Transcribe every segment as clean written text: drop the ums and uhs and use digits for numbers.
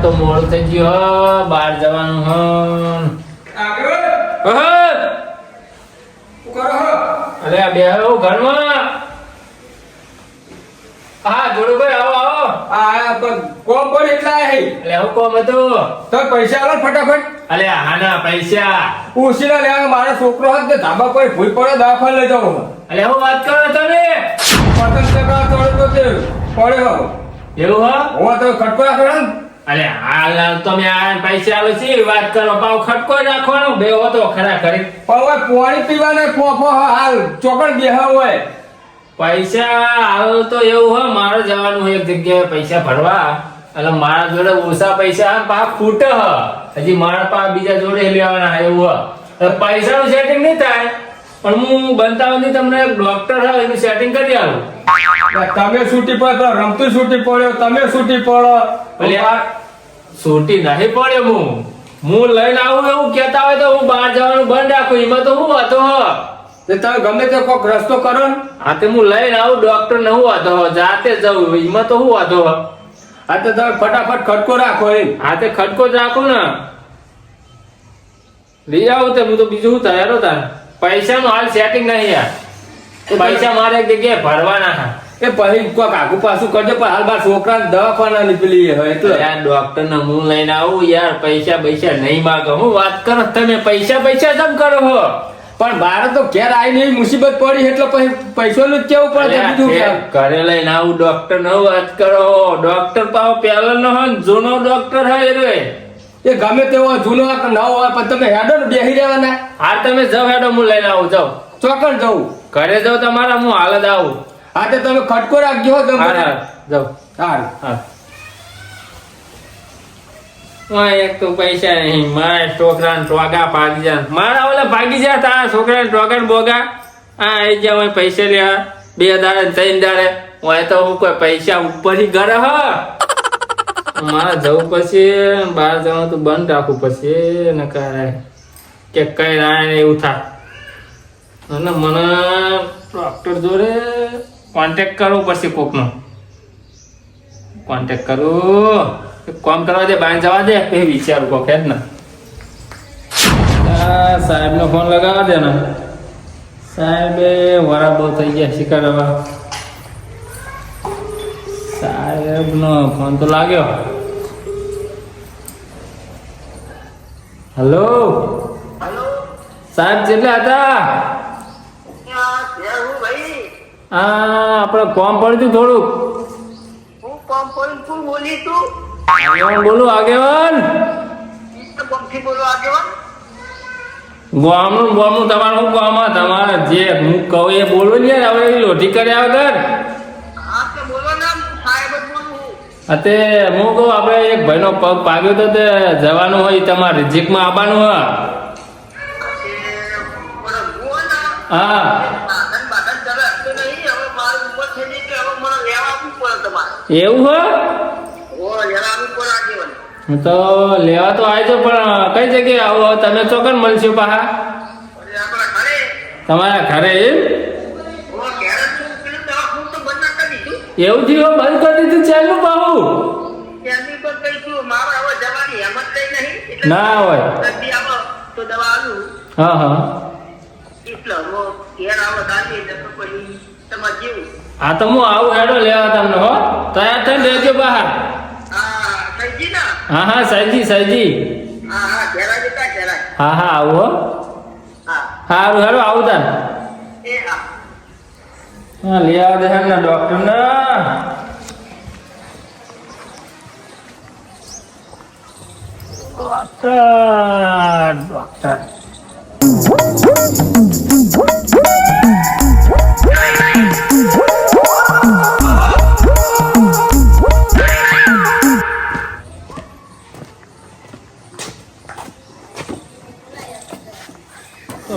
તો મોડું થઈ ગયું બહાર જવાનું અરે આ બે ઘરમાં હા જોડુભાઈ આવો આવો કોમ પર એટલા એટલે હું કોમ હતું તો પૈસા આલો ફટાફટ. અલે હાના પૈસા ઉછીના લેવા મારા છોકરો હાથ ધાબા પર ભૂલ પડે દવાખાને લઈ જાઉં. અલે હું વાત કરો તમે પતંગ ચગા તોડતો તે પડ્યો એવું હા હું તો ખટકો રાખો ને. અરે હાલ તમે આ પૈસા આલો છે વાત કરો પાવ ખટકો રાખવાનો બે હતો ખરા કરી પણ હવે પાણી પીવાને ફોફો હાલ ચોકડ બેહા હોય. પૈસા હાલ તો એવું હોય મારે જવાનું એક જગ્યાએ પૈસા ભરવા એટલે મારા જોડે ઓછા પૈસા પા ફૂટે હજી મારા પા બીજા જોડે લેવાના એવું હોય પૈસાનું સેટિંગ નહીં થાય પણ હું બનતાવથી તમને એક ડોક્ટર હોય એનું સેટિંગ કરી આવું. તમે છૂટી પડો રમતું છૂટી પડ્યો તમે છૂટી પડો છૂટી નહીં પડ્યો હું લઈને આવું એવું કહેતા હોય તો હું બહાર જવાનું બંધ રાખું એમાં તો હું હતો તમે ગમે તે કોઈક રસ્તો કરો ને. હા તે હું લઈને આવું ડોક્ટર ને હું હતો જાતે જવું એમાં તો હું હતો હા તો તમે ફટાફટ ખટકો રાખો એમ. હા તે ખટકો જ રાખું ને લઈ આવું તે હું તો બીજું શું તૈયાર હતા પૈસાનું હાલ સેટિંગ નહીં યાર પૈસા મારે એક જગ્યાએ ભરવાના એ પછી કોઈક આગુ પાછું કરજો પણ હાલ બાર છોકરા દવાખાના નીકળી હોય એટલે યાર ડોક્ટર ને હું લઈને આવું યાર પૈસા નહીં માગો હું વાત કરો તમે પૈસા જમ કરો હો પણ બાર તો ઘેર આવી નહીં મુસીબત પડી એટલે પછી પૈસાનું જ કેવું પડે બીજું ઘરે લઈને આવું ડોક્ટર નો વાત કરો ડોક્ટર પાવ પેલો નો હોય જૂનો ડોક્ટર હોય રે એ ગમે તેવો જૂનો નવો હોય પણ તમે હેડો ને બેસી રહેવાના. હા તમે જાઓ હેડો હું લઈને આવું જાઓ ચોકડ જવું ઘરે જાઉં તમારા હું હાલ જ આવું. હા તો તમે ખટકો રાખજો તમે જાઓ હા એક તો પૈસા નહીં મારા છોકરાને ટોગા ભાગી જાય મારા ઓલા ભાગી જાય તારા છોકરાને ટોગા ને બોગા આ આવી જાય હોય પૈસા લેવા 2 દાડે 3 દાડે હોય તો હું કોઈ પૈસા ઉપરથી ઘરે હ મારે જવું પછી બહાર જવાનું તો બંધ રાખવું પછી ને કાંઈ કે કઈ રાય એવું થાય અને મને ડોક્ટર જોડે કોન્ટેક્ટ કરવો પડશે કોકનો કોન્ટેક્ટ કરું કોમ કરવા દે બહાર જવા દે પછી વિચારું કોક જ ને સાહેબ નો ફોન લગાવવા દે ને સાહેબે વરા બહુ થઈ ગયા શિકાર હવે સાહેબ નો ફોન તો લાગ્યો. હલો સાહેબ કેટલા હતા આપણે કોમ પડ્યું થોડુંક બોલું આગેવાન ગોમનું તમારું ગામમાં તમારે જે હું કહું એ બોલવું ને હવે લોઢી કર્યા વગર તે હું કહું આપણે એક ભાઈનો પગ પાગ્યો તો તે જવાનું હોય તમારે રિઝિકમાં આવવાનું હોય હા એવું હો તો લેવા તો આવજો પણ કઈ જગ્યાએ આવો તમે ચોકન મળશો પાહા તમારા ઘરે એવું થયું બંધ કરી દીધું ચાલુ બાહુ ના હોય હા હા હા તો હું આવું હેડો લેવા તમને હો તૈયાર થઈને રહેજો બહાર હા સહેજી હા આવું હો સારું હેડો આવું તાર હા લઈ આવો દે ને ડોક્ટર ને ડોક્ટર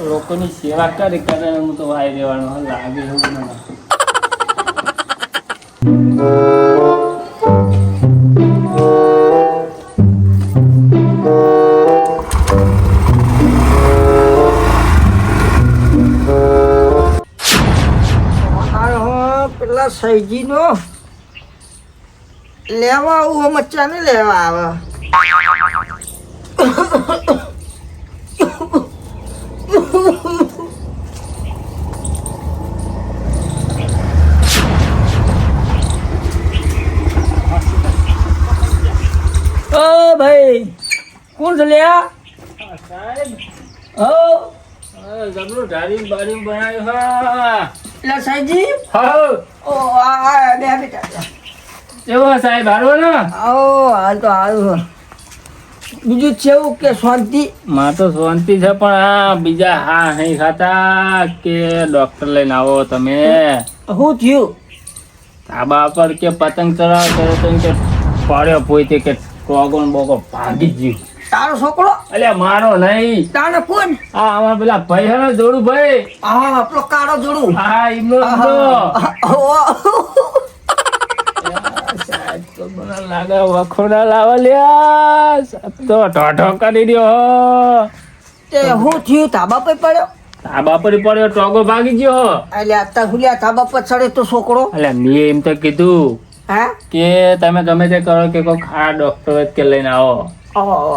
લોકોની સેવા કરે હું તો વાઈ દેવાનો લાગે એવું ના પેલા સૈજી નો લેવા આવું મચ્છા ને લેવા આવે ઓ ભાઈ કોણ છે લ્યા સાહેબ ઓ જબરું ઢારી બારી બનાવ્યું હા એટલે સાહેબજી હા ઓ આ બે બેટા કેવો સાહેબ હારો ને આવો હાલ તો હારું બીજું છે એવું કે શાંતિ માં તો શાંતિ છે પણ આ બીજા હા નહીં ખાતા કે ડોક્ટર લઈને આવો તમે શું થયું ધાબા પર કે પતંગ ચડાવ કરે તો કે પડ્યો પોતે કે ટોગોન બોગો ભાગી ગયું તારો છોકરો અલ્યા મારો નહીં તારો કોણ આ આમાં પેલા ભાઈ હે ને જોડું ભાઈ હા આપણો કાળો જોડું હા ઈમનો લાગે વખોડા લાવા લ્યા સાહેબ તો ઢોઢો કરી રહ્યો તે હું થયું ધાબા પર પડ્યો ધાબા પર પડ્યો ટોગો ભાગી ગયો એટલે અત્યારે હુલ્યા ધાબા પર ચડે તો છોકરો અલ્યા મેં એમ તો કીધું હા કે તમે ગમે તે કરો કે કોઈક આ ડોક્ટર જ કે લઈને આવો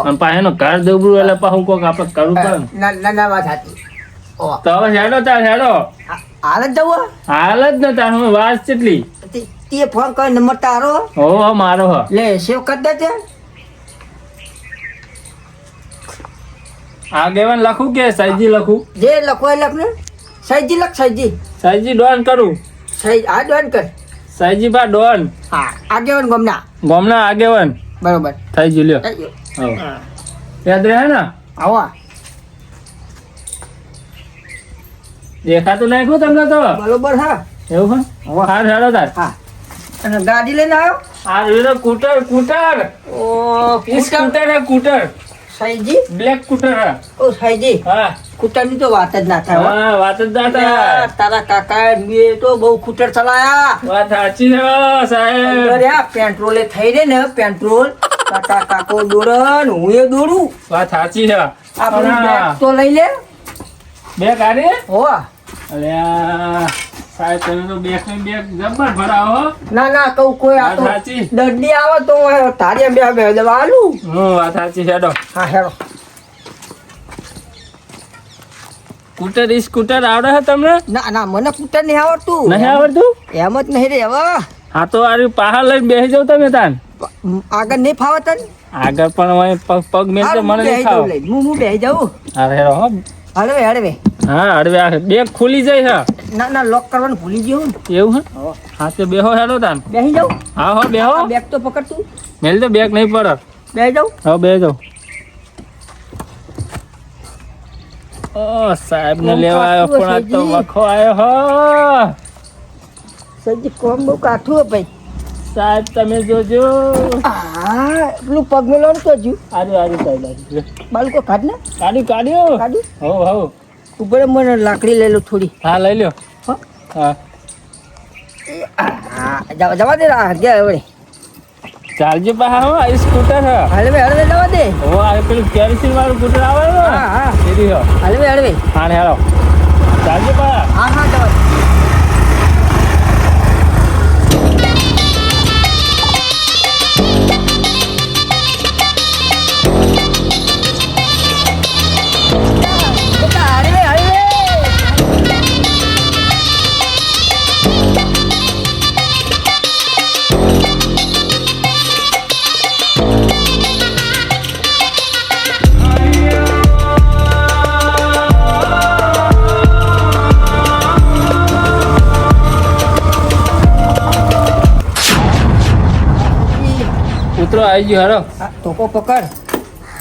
અને પાછું એનું ઘર દબરું એટલે પાછું કોઈક આપણે કરવું પડે ને. ના વાત હતી તો હવે હેડો તાર હેડો હાલ જ જવું હાલ જ ને તાર હું વાત કેટલી તે ફોન કરી નંબર તારો હો મારો હ લે સેવ કરી દેજે આગેવાન લખું કે સાઈજી લખું જે લખો એ લખ ને સાઈજી લખ સાઈજી સાઈજી ડોન કરું સાઈ આ ડોન કર સાઈજી બા ડોન હા આગેવાન ગમના ગોમના આગેવાન બરોબર થઈ ગયું લ્યો થઈ ગયું. હવ. યાદ રહે ને આવો દેખાતું નાખ્યું તમને તો બરોબર હા એવું હા હાર હેડો તાર હા અને ગાડી લઈને આવ્યો આ રહ્યું કૂટર કૂટર ઓ ઈ સ્કૂટર હે કૂટર સાઈજી બ્લેક કૂટર હે ઓ સાઈજી હા કૂટરની તો વાત જ ના થાય હો. હા વાત જ ના થાય તારા કાકા બે તો બહુ કૂટર ચલાયા વાત સાચી છે સાહેબ અરે આ પેટ્રોલે થઈ રે ને પેટ્રોલ કાકા કાકો દોડન હું એ દોડું વાત સાચી છે આપણે પણ બેગ તો લઈ લે બે ગાડી હો અલ્યા સાહેબ તમે તો બેગ ને બેગ જબ્બર ભરાવો ના કહું કોઈ આ તો વાત સાચી. દર્દી આવે તો તારે બે દવા આલું હું વાત સાચી છે હેડો હા હેરો સ્કૂટર ઈ સ્કૂટર આવડે છે તમને ના મને કૂટર નહીં આવડતું નહીં આવડતું એમ જ નહીં રે હવે હા તો આ પહાડ લઈને બેસી જાવ તમે તાન આગળ નહીં ફાવે તને આગળ પણ હવે પગ પગ મેલ તો મને નહીં ખાવ હું બેહી જાઉં હા હેરો હો હળવે હા હળવે આ બેગ ખુલી જાય ના લોક કરવાનું ભૂલી ગયો હું છે એવું હે હા તો બેહો હેડો તાન બેહી જાઉં હા હો બેહો બેગ તો પકડતું મેલ તો બેગ નહીં પડે બેહી જાઉં હવે બે જાવ ઓ સાહેબ ને લેવા આવ્યો પણ આજ તો વખો આવ્યો હો સજી કોમ બહુ કાઠું હે ભાઈ સાહેબ તમે જોજો હા પેલું પગ મેળવાનું તો હજુ આજુ આજુ સાહેબ આજુ બાળકો કાઢ ને કાઢ્યું કાઢ્યું કાઢું હો હો ઉપર મને લાકડી લઈ લો થોડી હા લઈ લ્યો હો? હા જવા દે ગયા હવે ચાલજો પાહા હો આ સ્કૂટર હે હળવે જવા દે હો આ પેલું કેરોસીન વાળું સ્કૂટર આવે ને હા એરી હો હળવે હા ને હેલો ચાલજો પાહા હા જવા દે ઉતરો આવી ગયો હેલો ધોકો પકડ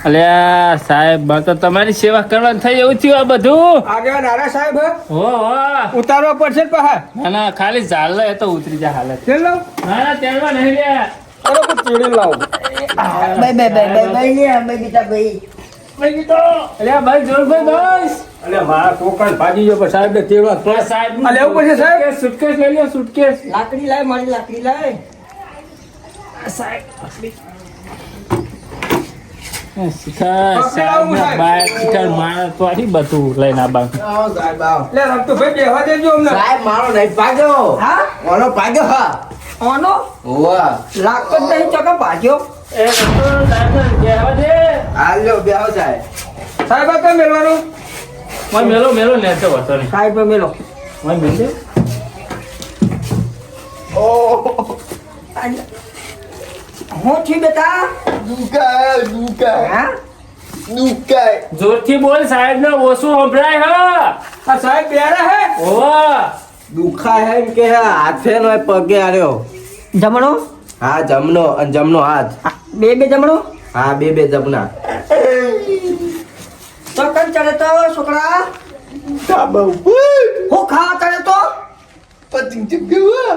અલ્યા સાહેબ મારે તો તમારી સેવા કરવાનું થઈ એવું થયું આ બધું આગળ નારા સાહેબ હો હો ઉતારવા પડશે ને પાછા ના ના ખાલી ઝાલ લે તો ઉતરી જાય હાલત તેલ લાવ ના ના તેલવા નહીં લે બરોબર ચીડી લાવ ભાઈ બીજા ભાઈ અલ્યા ભાઈ જોરભાઈ બસ અલે મારા છોકરા ભાગી ગયો પણ સાહેબ ને તેડવા તો આ સાહેબ આ લેવું પડશે સાહેબ સુટકેસ લઈ લ્યો સુટકેસ લાકડી લાય મારી લાકડી લાય સાહેબ માણસ તો આથી બધું લઈને આ બાંધ લે રમતો ભાઈ બેહવા દેજો અમને સાહેબ મારો નહીં પાગ્યો હા મારો પાગ્યો હા ઓનો વાહ લાગતો જ નહીં ચકા ભાગ્યો એ રતો સાહેબને કહેવા દે. હાલ લ્યો બેહો સાહેબ સાહેબ આ કઈ મેળવાનું મને મેલો ને તો વાતો નહીં. સાહેબ મેલો મને મેલ દે. હું છું બેટા હા જોરથી બોલ સાહેબ ને ઓછું સંભળાય હ. આ સાહેબ બેરા હે ઓવા દુખા હે એમ કે હાથે નો પગે આર્યો જમણો હા જમનો અને જમનો હાથ બે જમણો હા બે જમના તો કન ચડે તો છોકરા હું ખાવા ચડે તો પતંગ ચગાવા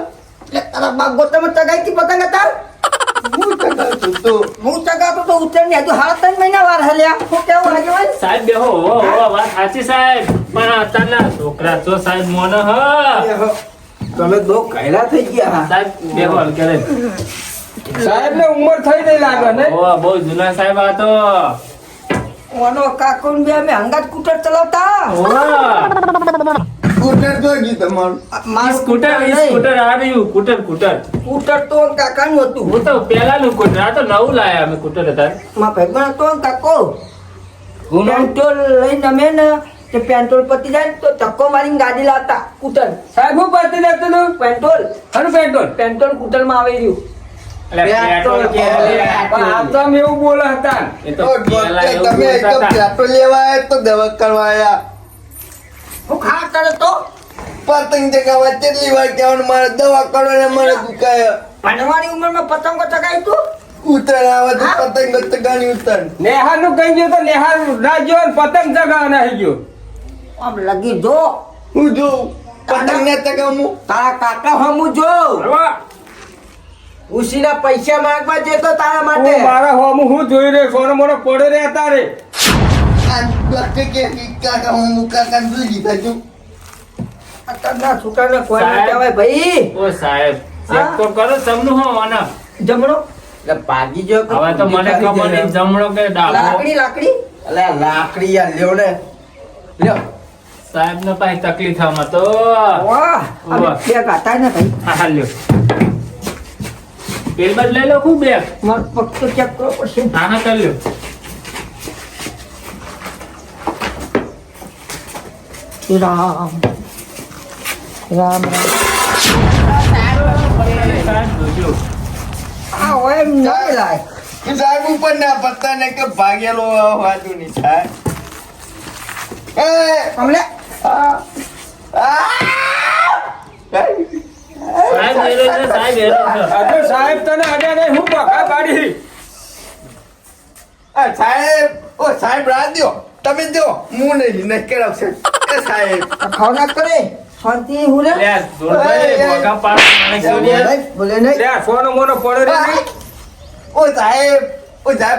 લે તારા બાપ ગોતમાં ચગાઈ કી પતંગ હતા હું ચગાવતો તો હું ચગાતો તો ઉતર ને હજુ 3 મહિના વાર હલ્યા હું કેવું હજવાન સાહેબ બેહો વાત સાચી સાહેબ પણ અત્યારના છોકરા તો સાહેબ મોને હ. તમે દો કાયલા થઈ ગયા સાહેબ બેહો હાલ કરે. સાહેબ ને ઉંમર થઈ ગઈ લાગે ને ઓવા બહુ જૂના સાહેબ આ તો. ઓનો કાકોન બે અમે હંગાત સ્કૂટર ચલાવતા ઓવા સ્કૂટર તો ગઈ તમારું મારું સ્કૂટર આ રહ્યું સ્કૂટર તો કાકાનું હતું હું તો પેલાનું સ્કૂટર આ તો નવું લાયા અમે સ્કૂટર હતા. માં ભાઈબંધ તો કાકો હું પેન્ટોલ લઈને અમે ને તે પેન્ટોલ પતી જાય ને તો ધક્કો મારીને ગાડી લાવતા સ્કૂટર સાહેબ હું પતી જતું તું પેન્ટોલ હરું પેટ્રોલ પેન્ટોલ સ્કૂટર માં આવી રહ્યું એટલે પેટ્રોલ કે પણ આ તો અમે એવું બોલે હતા એ તો પેલા એવું બોલતા હતા. લેવાય તો દવા કરવાયા હું ખા કરે તો પતંગ ચગાવવા કેટલી વાર કહેવાનું મારે દવા કરો ને મારે દુખાય ભણવાની ઉંમરમાં પતંગો ચગાવી તું ઉતર આવે તો હા? પતંગ ચગાની ઉતર નેહાર નું કઈ ગયો તો નેહાર ના ગયો ને પતંગ ચગાવવા નહીં ગયો આમ લગી જો હું જોઉં પતંગ ને ચગાવું તારા કાકા હમું જો બરાબર? ઉસીના પૈસા માંગવા જતો તારા હું માટે મારા હોમ હું જોઈ રહ્યો સોનો મોનો પડે રે તારે આ ડોક્ટર કે કાકા હું કાકા જોઈ લીધા છું અત્યારના છોકરાને કોઈ ના સાહેબ. કહેવાય ભાઈ ઓ સાહેબ ચેક તો કરો તમને હો મને જમણો એટલે ભાગી ગયો હવે તો મને ખબર નહીં જમણો કે ડાબો. લાકડી અલે લાકડી યાર લ્યો ને લ્યો સાહેબ ને પાસે તકલીફ આમાં તો વાહ અમે વાહ. બે ગાતા ને ભાઈ હા લ્યો પેલ બાદ લઈ લો ખૂબ બેગ. માર પગ તો ચેક કરો પડશે હા કરી લ્યો. રામ રામ રામ સાહેબ જોજો. આ હોય એમ ન લાય સાહેબ ઉપર ના પત્તા ને કે ભાગેલો વાતું નહીં થાય એ કમલે સાહેબ એરો છે સાહેબ એરો છે. અરે સાહેબ તને અડે નહીં હું બકા પાડી સાહેબ ઓ સાહેબ રાત દો તમે દો હું નહીં કરાવશે એ સાહેબ ખાવ ના કરે શાંતિ હું રે લે જોરભાઈ ભોગા પાડો મને જોડ્યા. બોલે નહીં લે સોનો મોનો પડે રે નહીં. ઓ સાહેબ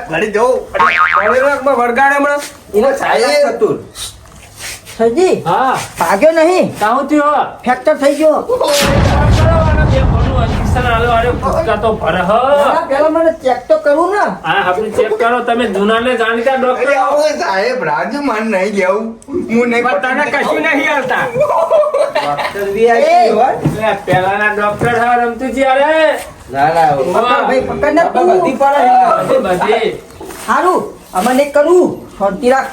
ઘડી દો પડે રાખમાં વળગાડે હમણાં એને સાહેબ. ચતુર સજી હા ભાગ્યો નહીં કાહું થયો ફ્રેક્ચર થઈ ગયો કરવાનો બે ભણું injection આલો અરે ફૂટકા તો ભરે હ. પેલા મને ચેક તો કરવું ને હા આપણે ચેક કરો તમે જૂનાને જાણીતા ડોક્ટર અરે ઓ સાહેબ રાજુ માન નહીં લેવું હું નહીં પણ તને કશું નહીં હાલતા લે પેલાના ડોક્ટર હા રમતુજી અરે ના ના ભાઈ પકડ ને તું. બધી પડે બધી સારું અમે નહીં કરવું શાંતિ રાખ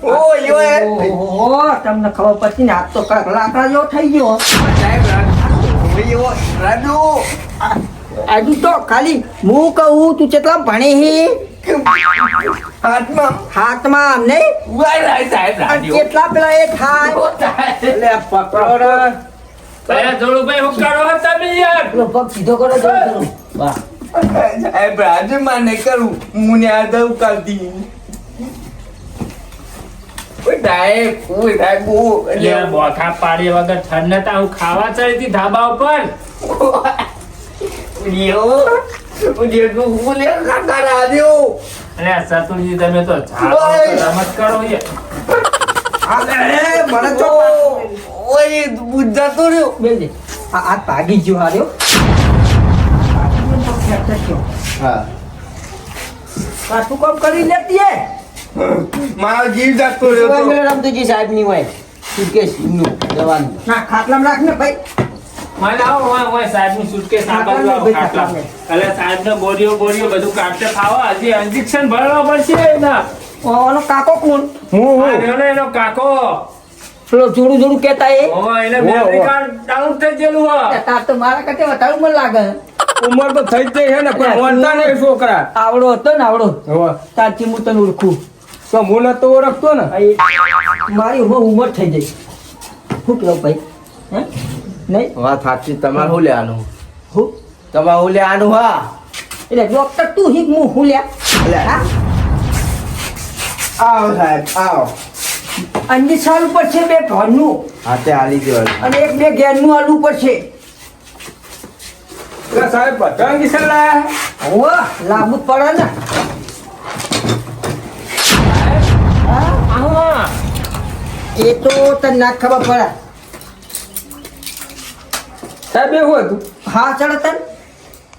ઓ યો એ ઓહો તમને ખબર પડતી ને હાથ તો કડક લાકડા જેવો થઈ ગયો યો રાજુ આજુ તો ખાલી હું કહું તું કેટલા ભણી હી હાથમાં હાથમાં આમ નહીં વાય રાય સાહેબ અને રાજુ કેટલા પેલા એ થાય લે પકડો રે કયા જોડુભાઈ હું કરો હો તમે યાર પેલો પગ સીધો કરો જો વાહ સાહેબ રાજુ માન નહીં કરું હું ને આ દઉં કાલથી ઓય સાહેબ લે બોથા પાડી વગર ઠંડતા હું ખાવા ચડી હતી ધાબા ઉપર અરે સતુરજી તમે તો ઝાડો ઓય. તો રમત કરો યાર મને તો ઓય જતો રહ્યો બેલ દે આ હાથ ભાગી ગયો હાર્યો હા પાછું કામ કરી લેતી હે મારો જીવ જતો રહ્યો તો. રમતુજી સાહેબ ની હોય સુટકેસ નું જવાનું ના ખાટલામાં રાખ ને ભાઈ મને આવો ઓય સાહેબની સુટકેસ આપવા દો ખાટલા. એટલે સાહેબને બોરીઓ બધું કાઢતે ખાવા હજી ઇન્જેક્શન ભરવા પડશે ને. ઓનો કાકો કોણ? આ રહ્યો ને એનો કાકો. પેલો જોડું કહેતા એ? એને મેમરી કાર્ડ ડાઉન થઈ ગયેલું હો. તાર તો મારા કરતે વધારે મને લાગે. ઉંમર તો થઈ જ ગઈ છે ને પણ મોનતા નહીં છોકરા. આવડો હતો ને આવડો. હોવે. તારથી હું તને ઓળખું. તો હું નતો ઓળખતો ને. મારી ઉંમર થઈ ગઈ. શું કેવું ભાઈ? હે? નહીં? વાત સાચી. તમારે શું લેવાનું? હું? તમારે શું લેવાનું? હા એટલે ડોક્ટર તું હિક હું લ્યા. લે. હા? આવો સાહેબ આવો. અંજીસાલ ઉપર છે 2 ઘરનું હાથે હાલી દેવાનું. અને 1-2 ઘેરનું આલુ ઉપર છે. એટલે સાહેબ બધા કિસ્સા લાયા છે? વાહ, લાંબુ જ પડે ને. આમાં એ તો તને ના ખબર પડે. સાહેબ એવું હતું? હા ચડે તને?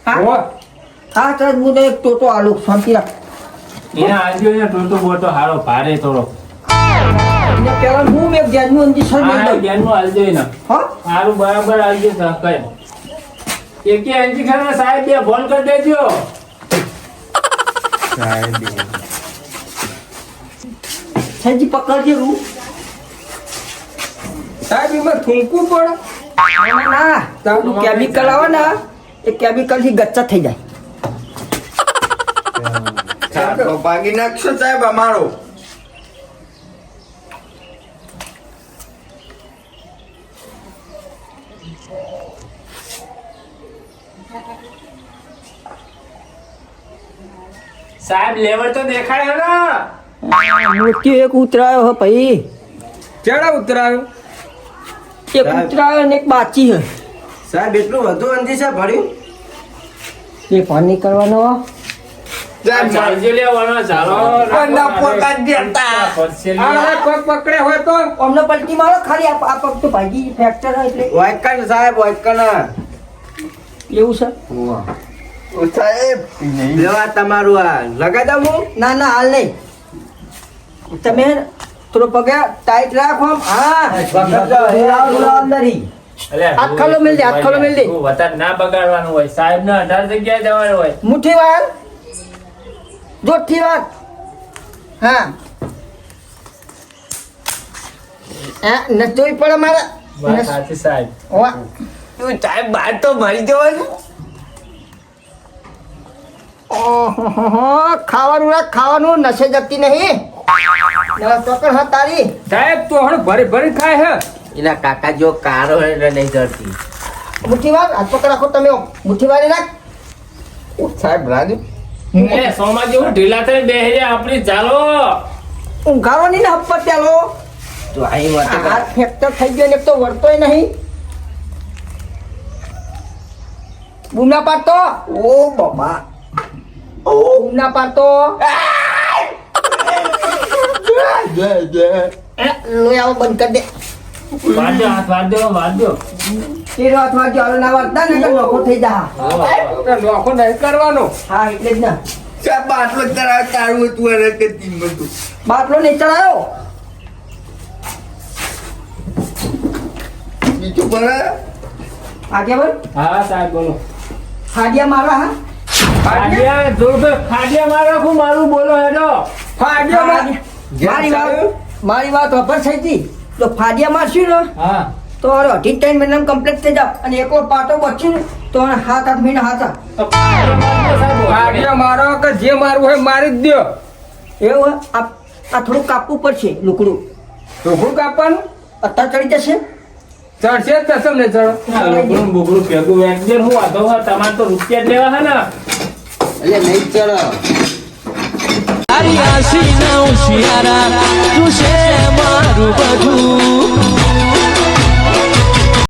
હા હોવે. હા ચડે હું તને એક ટોટો આલુ શાંતિ રાખ. એના આજુ ને ટોટો બોટો હારો ભારે થોડો. એને પેલા હું એક ઘેરનું અંજીસાલ મેં આ દઉં. બેનનું હાલજો ને. હા? હારું બરાબર હાલજો કઈ. એકે ઇન્જેક્શન સાહેબ બે ફોન કરી દેજો. સજી પકડજે રૂ. સાહેબ એમાં થૂંકવું પડે? ના તારું કેમિકલ આવે ને એ કેમિકલ થી ગચ્ચા થઈ જાય. તો ભાગી નાખશો સાહેબ અમારો. સાહેબ લેવલ તો દેખાય ને. મૃત્યુ એક ઉતરાયો હે ભાઈ. ચેડા ઉતરાયો? એક ઉતરાયો ને એક બાચી હે. સાહેબ એટલું વધુ અંજીસા ભર્યું? એ પાણી કરવાનો. ચાલજો લેવાનો ચાલો. કોઈના પોતા જ દેતા. આ પગ પકડે હોય તો અમને પલટી મારો ખાલી આ પગ તો ભાગી ફ્રેક્ચર હોય એટલે વાયકન સાહેબ વાયકન. એવું છે. સાહેબ લેવા તમારું આ લગાઈ દઉં હું? ના ના હાલ નહીં. તમે થોડો પગે ટાઈટ રાખો આમ. હા અંદર હી. હાથ ખાલો મેલ દે, હાથ ખાલો મેલ દે. વતન ના બગાડવાનું હોય સાહેબ ને 18 જગ્યાએ જવાનું હોય. મુઠ્ઠી વાર જોઠી વાર. હા નચોઈ પડે મારે. વાત સાચી સાહેબ. વાહ. તું સાહેબ બહાર તો મરી જવાનું. ઓહોહો, ખાવાનું રાખ, ખાવાનું નશે જતી નહીં. ચોકડ હા તારી. સાહેબ તો હણ ભરી ખાય હે. એના કાકા જો કારો હોય એટલે નહીં જડતી. મુઠ્ઠી વાર હાથ પકડ રાખો તમે. મુઠ્ઠી વાળી રાખ. સાહેબ રાજુ એ સોમા જેવું ઢીલા થઈ બેહી રહ્યા આપણી ચાલો. ઊંઘાડો નહીં ને હપ્પા ચાલો. તો અહીં વાત હાથ ફ્રેક્ચર થઈ ગયો ને એક તો વળતોય નહીં. બૂમના પાડતો. ઓ બાબા. બૂમના પાડતો. લોહી આવો બંધ કરી દે. વાંધો હાથ વાંધો. તેરો હાથ વાગ્યો હવે ના વાગતા ને એટલે નોખો થઈ જા. નોખો નહીં કરવાનો. હા એટલે જ ને. સાહેબ બાટલો ચડાવ તારું હતું અને કે તીન બધું. બાટલો નહીં ચડાયો. બીજું પણ આગે બોલ. હા સાહેબ બોલો. હાડિયા મારા હા. ખાડિયા જોરદાર ખાડિયા મારો મારું બોલો હેડો. ફાડ્યો માં. મારી વાત વપર થઈ હતી તો ફાડિયા મારશું ને હા તો અરે 3 મહિનામાં કમ્પ્લીટ થઈ જાવ અને એકલો પાટો બચ્યું ને તો 7-8 મહિના હાથા. ફાડ્યો મારો કે જે મારવું હોય મારી જ દ્યો. એવું હે? આ થોડું કાપવું પડશે લુકડું. તો હું કાપવાનું? અત્યારે ચડી જશે. ચડશે જ કસમ ને ચડો. લુગડું બુગડું ભેગું વેચજે. હું વાંધો હોય તમારે તો રૂપિયા જ લેવા હે ને. એટલે નહીં ચડો. તારી આસી ના ઉશિયારા તું છે મારું બધું